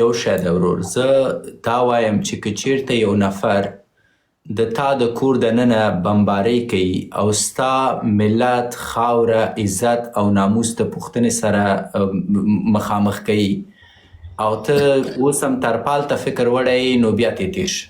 یو شی ده ورور، زه دا وایم چې که چیرته یو نفر د تا د کور دننه بمبارۍ کوي او ستا ملت، خاوره، عزت او ناموس ته پوښتنې سره مخامخ کوي او ته اوس هم ترپال ته فکر وړی، نو بیا ترې تېر شه.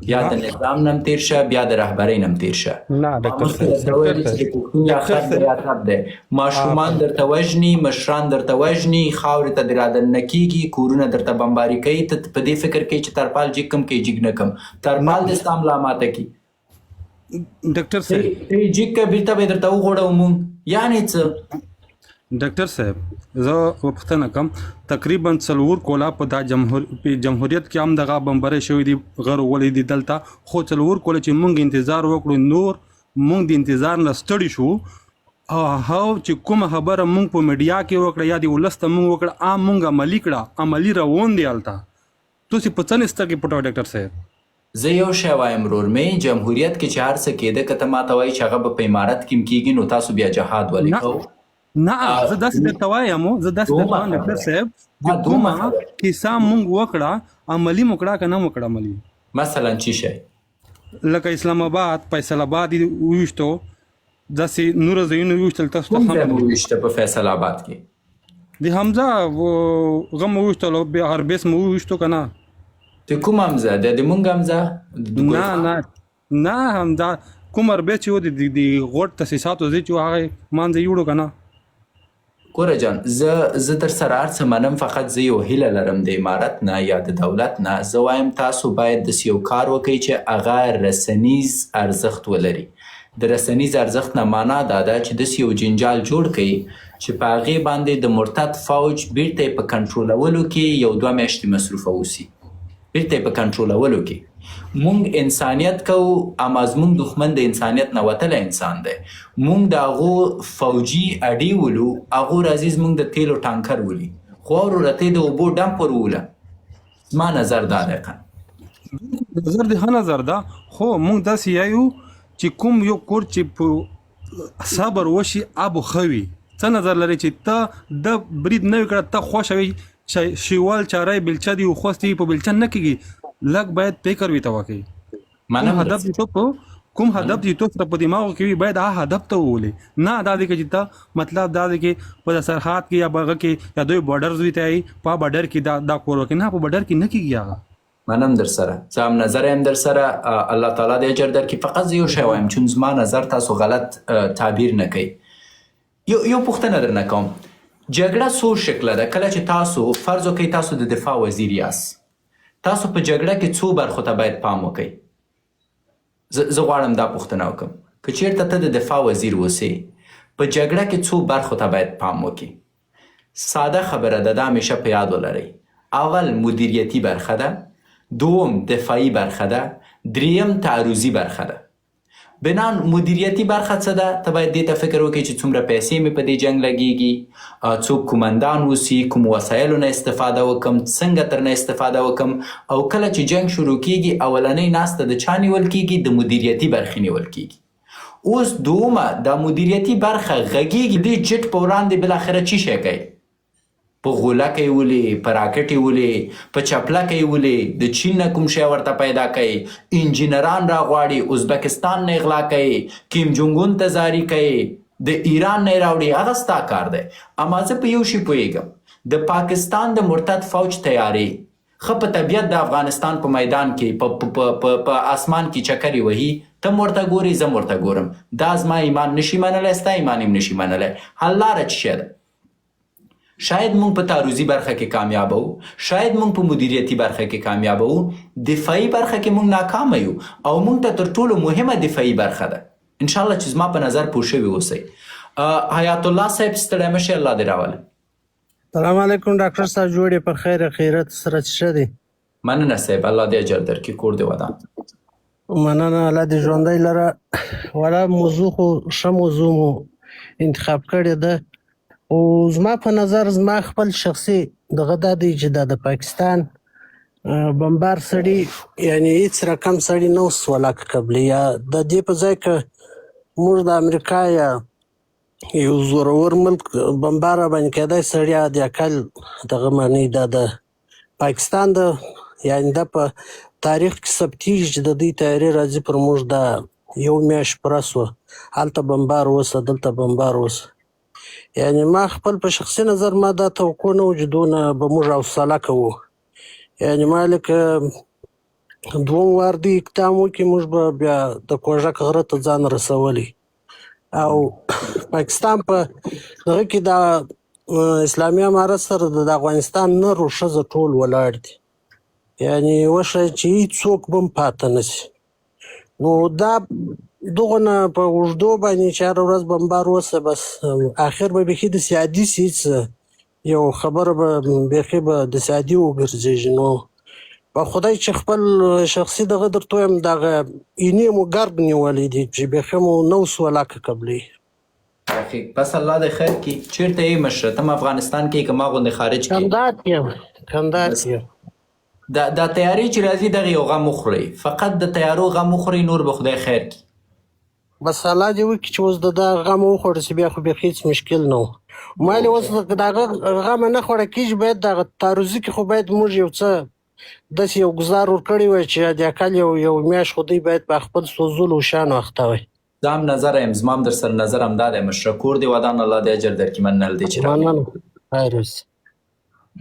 یا د نظام نم تېر شه، بیا د رهبرۍ نم تېر شه. نه ډاکټر مخکې درته ویلي چې د پښتون یا خر دی یا تب دی، ماشومان درته وژني، مشران درته وژني، خاورې ته دې رادننه کېږي، کورونه درته بمباري کوي، ته په دې فکر کوي چې ترپال جګ کم که یې جګ نه کم. ترپال دې ستا ملا ماته کړي. ډاکټر صاحب ته یې جګ که بیرته به یې درته وغوړو مونږ، یعنې څه؟ ډاکټر صاحب زه وپوښتنه کوم، تقریبا 4 کوله په دا جمهوریت کې هم دغه بمبارۍ شوي دي، غر ولې دي دلته، خو 4 کوله چې موږ انتظار وکړو، نور موږ د انتظار نه ستړي شو. هغه چې کومه خبره موږ په میډیا کې وکړه یا د ولس ته موږ وکړه، عام موږ عملي کړه، عملي روان دی هلته. تاسې په څه نه سترګې پټوئ ډاکټر صاحب؟ زه یو شی وایم ورور مې، جمهوریت کې چې هر څه کېده، که ته ماته وایي چې هغه به په امارت کې هم کېږي، نو تاسو بیا جهاد ولې کوو؟ نه زه داسې درته وایم، زه داسې درته وایم ډاکټر صاحب چې کومه کیسه موږ وکړه، عملي مو کړه که نه مو کړه عملي؟ مثلا څه شی؟ لکه اسلام آباد، فیصل آباد یې وویشتو، داسې نور ځایونه وویشتل. تاسو ته کوم ځای مو وویشته په فیصل آباد کې؟ د حمزه غم مو وویشتلو، بیا هربیس مو وویشتو که نه؟ د کوم حمزه؟ د مونږ حمزه؟ نه همدا کوم هربیس چې و د غوټ تاسیساتو ځای چې و، هغه مانځه یې وړو که نه؟ ګوره جان، زه در سره هر څه منم، فقط زه یو هیله لرم د امارت نه یا د دولت نه. زه وایم تاسو باید داسې یو کار وکړئ چې هغه رسنیز ارزښت ولري. د رسنیز ارزښت نه معنا دا ده چې داسې یو جنجال جوړ کړئ چې په هغې باندې د مرتد فوج بیرته یې په کنټرولولو کې 1-2 میاشتې مصروفه اوسي، بیرته یې په کنټرولولو کې. مونږ انسانیت کوو، اما زمونږ دښمن د انسانیت نه وتلی انسان دی. مونږ د هغو فوجي اډې ولو، هغو راځي زمونږ د تیلو ټانکر ولي، خو وروره ته د اوبو ډمپر ووله. زما نظر دا دی. نظر دې ښه نظر ده، خو مونږ داسې یایو چې کوم یو کور چې په صبر وشي اب ښه وي. څه نظر لري چې ته د برید نه وي کړه، ته خوښه وي شیوال چارای بلچه دی خوستی په بلچه نه کېږي، لږ باید فکر وي ته وکړي. کوم هدف چې تو سره په دماغو کې وي، باید هغه هدف ته وولي. نه دا دی چې ته مطلب دا دی چې په سرحد کې یا بغه کې یا دوی بارډرز وي ته په بارډر کې دا کور وکړي. نه په بارډر کې نه کېږي هغه. منم در سره، زه هم نظر یم در سره، الله تعالی دې اجر درکړي. فقط زه یو شی وایم چون زما نظر تاسو غلط تعبیر نه کوئ. یو پوښتنه درنه کوم، جګړه څو شکله ده؟ کله چې تاسو فرض وکړئ تاسو د دفاع وزیر یاست، تاسو په جګړه کې څو برخو ته باید پام وکئ؟ زه غواړم دا پوښتنه وکړم، که چیرته ته د دفاع وزیر اوسې، په جګړه کې څو برخو ته باید پام وکئ؟ ساده خبره ده، دا همیشه په یاد ولرئ. اول مدیریتي برخه ده، دوم دفاعي برخه ده، دریم تعرضي برخه ده. بنان مدیریتي برخه څه ده؟ ته باید دې ته فکر وکړې چې څومره پیسې مې په دې جنګ لګېږي، څوک کومندان اوسي، کوم وسایلو نه استفاده وکم، څنګه ترنه استفاده وکم، او کله چې جنګ شروع کېږي اولنۍ ناسته د چا نیول کېږي؟ د مدیریتي برخې نیول کېږي. اوس دومه دا مدیریتي برخه غږېږي دې جټ په وړاندې بالاخره څه شی کوي؟ په غولکه یې ولې، په راکټ یې ولې، په چپلکه یې ولې، د چین نه کوم شی ورته پیدا کوي، انجینران راغواړي، ازبکستان نه اغلا کوي، کیم جونګ ان ته زاري کوي، د ایران نه یې راوړي، هغه ستا کار دی. اما زه په یو شي پوهېږم، د پاکستان د مرتد فوج تیارې ښه په طبیعت د افغانستان په میدان کې په اسمان کې چکرې وهي، ته م ورته ګورې، زه م ورته ګورم. دا زما ایمان نشي منلی، ستا ایمان هم نشي منلی. حل لاره څه شی ده؟ شاید مونږ په تعرضي برخه کې کامیابه وو، شاید مونږ په مدیریتي برخه کې کامیابه وو، دفاعي برخه کې مونږ ناکامه یو، او مونږ ته تر ټولو مهمه دفاعي برخه ده. انشاءالله چې زما په نظر پوه شوي اوسئ. حیات الله صاحب ستړی مه شئ، الله دې راولي. سلام علیکم ډاکټر صاحب، جوړ یې په خیر خیرت سره څه دی؟ مننه صاحب، الله دې اجر درکړي، کور دې ودان. مننه، الله دې ژوندی لره. ولا موضوع خو ښه موضوع مو انتخاب کړې ده، او زما په نظر زما خپل شخصي دغه دا دی چې دا د پاکستان بمبار سړي یعنی هیڅ رقم سړي نه اوس ولاکه قبلې، یا د دې په ځای که موږ د امریکا یا یو زورور ملک بمبار باندې کېدای سړي د اقل دغه معنی دا د پاکستان د یعنې دا په تاریخ کې ثبتېږي چې د دوی تیاري راځي پر موږ دا یو میاشت پوره سوه هلته بمبار وسه دلته بمبار وسه یعنې ما خپل په شخصي نظر ما دا توقع نه و چې دونه به موږ حوصله کوو یعنې ما لکه دوم وار دی اقدام وکړي موږ به بیا د کوژک غره ته ځان رسولی او پاکستان په دغه کې دا اسلامي امارت سره د افغانستان نر و ښځه ټول ولاړ دي یعنې وښیه چې هېڅوک به هم پاته نه شي نو دا دغه نه په اوږدو باندې چې هره ورځ بمبار وسه بس آخر به بیخي داسې عادي سي هېڅ یو خبره به بیخي به داسې عادي وګرځېږي نو په خدای چې خپل شخصي دغه درته ویم دغه اینې مو ګرد نیولی دي چې بیخي مو نه اوس ولاکه قبلوي بس الله دې خیر کړي چېرته یې مشره ته هم افغانستان کې که ما غوندې خارج کې کندهار کې یم کندهار کې یم دا تیاري چې راځي دغه یو غم وخورئ فقط د تیارو غم وخورئ نور به خدای خیر کړي بس الله دې وکړي چې اوس د دغه غم وخوړه چې بیا خو بیخي هېڅ مشکل نه و مالې اوس د هغه غمه نه خوړه کېږي باید دغه تعرضي کې خو باید موږ یو څه داسې یو ګزار ورکړی وای چې حداقل یو میاشت خو دوی باید په خپل سوزلو شانو اخته وای زه هم نظر یم زما هم در سره نظر همدا دی مشره کور دې ودان الله دې اجر درکړي مننل دی چې راغلی مننه خیر اوسې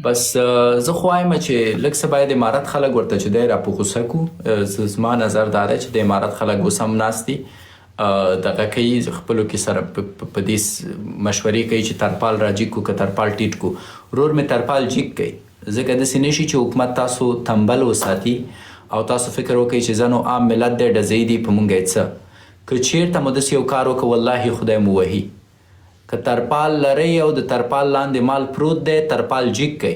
بس زه خو وایم چې لږ څه باید امارت خلک ورته چې دی را په غوسه کړو زما نظر دا دی چې د امارت خلک اوس هم ناست دي دغه کوي خپلو کې سره په دې مشورې کوي چې ترپال را جګ کړو که ترپال ټیټ کړو ورور مې ترپال جګ کوي ځکه داسې نه شي چې حکومت تاسو تنبل وساتي او تاسو فکر وکړئ چې زه نو عام ملت دی ډزې دي په مونږ یې څه که چیرته مو داسې یو کار وکړه والله خدای مو وهي که ترپال لرئ او د ترپال لاندې مال پروت دی ترپال جګ کوئ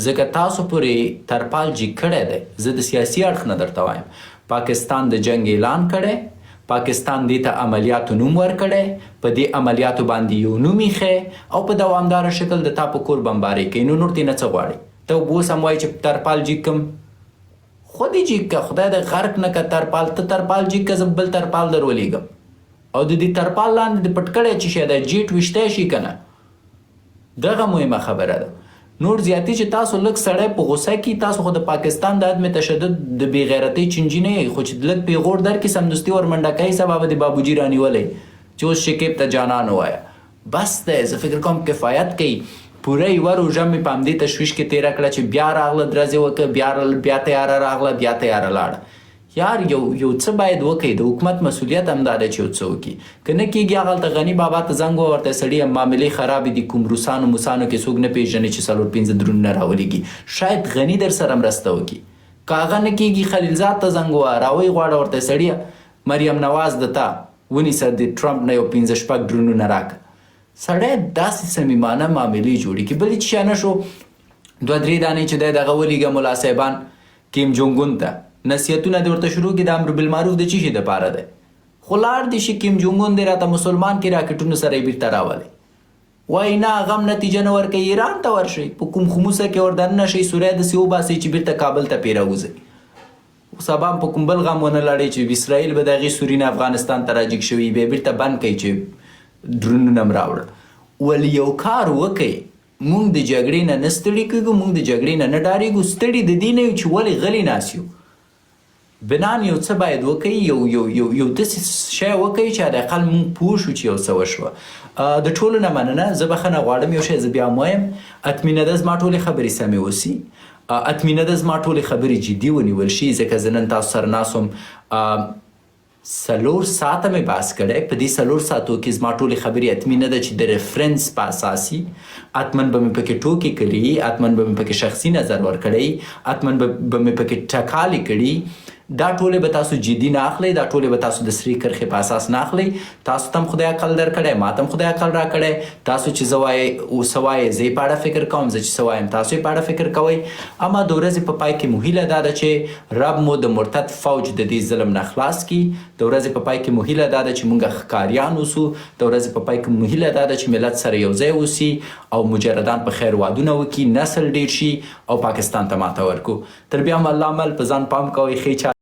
ځکه تاسو پورې ترپال جګ کړی دی زه د سیاسي اړخ نه درته وایم پاکستان د جنگ اعلان کړی پاکستان دې ته عملیاتو نوم ورکړی په دې عملیاتو باندې یو نوم ایښی او په دوامداره شکل د تا په کور بمبارۍ کوي نو نور ترې نه څه غواړئ ته اوس هم وایي چې ترپال جګ کړم خود یې جګ کړه خدای دې غرق نه کړه ترپال ته ترپال جګ کړه زه بل ترپال در ولېږم او د دې ترپال لاندې د پټ کړی چې شی دی جیټ ویشتی شي که نه دغه مهمه خبره ده نور زیاتې چې تاسو لږ سړی په غوسه کې تاسو خو د پاکستان د عدم تشدد د بې غیرتۍ چنجي نه یئ خو چې لږ پیغور درکړي سمدستي ورمنډه کوي سبا به د بابوجي رانیولی چې اوس شکیب ته جانان ووایه بس دی زه فکر کوم کفایت کوي پوره یوه روژه مې په همدې تشویش کې تېره کړه چې بیا راغله درزې وکړه بیا تیاره راغله بیا تیاره لاړه یار یو څه باید وکړي د حکومت مسؤلیت هم دا دی چې یو څه وکړي که نه کېږي هغلته غني بابا ته زنګ وورته سړي معاملې خرابې دي کوم روسانو موسانو کې څوک نه پېژني چې 4-5 درونونه راولېږي شاید غني در سره مرسته وکړي که هغه نه کېږي خلیلزاد ته زنګ ووهه راوی غواړه ورته سړیه مریم نواز د تا ونیسه د ټرمپ نه یو 5-6 درونونه راکړه سړی داسې صمیمانه معاملې جوړې کړي بل هېڅ شی نه شو 2-3 دانې چې دی دغه ولیږه ملا صاحبان کیم جونګ ان ته نصیحتونه دې ورته شروع کړي د امر بالمعروف د څه شي دپاره دی خو لاړ دې شي کیم جونګ ان دی راته مسلمان کې راکټونو سره یې بېرته راولئ وایي نه هغه هم نتیجه نه ورکوي ایران ته ورشئ په کوم خموسه کې ور دننه شئ سوری داسې وباسئ چې بېرته کابل ته پرې راوځئ سبا هم په کوم بل غم ونه لاړئ چې اسرائیل به د هغې سوري نه افغانستان ته راجګ شوي بیا بېرته بند کوي چې درونونه هم راوړه ولې یو کار وکئ موږ د جګړې نه نه ستړي کېږو موږ د جګړې نه نه ډارېږو ستړي د دې نه یو چې ولې غلي ناست یو بنان یو څه باید وکئ یو داسې شی وکئ چې حداقل موږ پوه شو چې یو څه وشوه د ټولو نه مننه زه بخښنه غواړم یو شی زه بیا هم وایم اطمینه ده زما ټولې خبرې سمې اوسي اطمینه ده زما ټولې خبرې جدي ونیول شي ځکه زه نن تاسو سره ناست وم 4 ساعته مې بحث کړی په دې 4 ساعتو کې زما ټولې خبرې اطمینه ده چې د ریفرنس په اساسي اتمن به مې پکې ټوکې کړي اتمن به مې پکې شخصي نظر ورکړی اتمن به مې پکې ټکالې کړي دا ټولې به تاسو جدي نه اخلئ دا ټولې به تاسو د سرې کرښې په اساس نه اخلئ تاسو ته هم خدای عقل درکړی ما ته هم خدای عقل راکړی تاسو چې زه څه وایئ زه یې په اړه فکر کوم زه چې څه وایم تاسو یې په اړه فکر کوئ اما د ورځې په پای کې مو هیله دا ده چې رب مو د مرتد فوج د دې ظلم نه خلاص کړي د ورځې په پای کې مو هیله دا ده چې موږ ښکاریان اوسو د ورځې په پای کې مو هیله دا ده چې ملت سره یو ځای اوسي او مجردان په خیر وادونه وکړي نسل ډیر شي او پاکستان ته ماته ورکړو تر بیا هم الله عمل په ځان پام کوئ ښې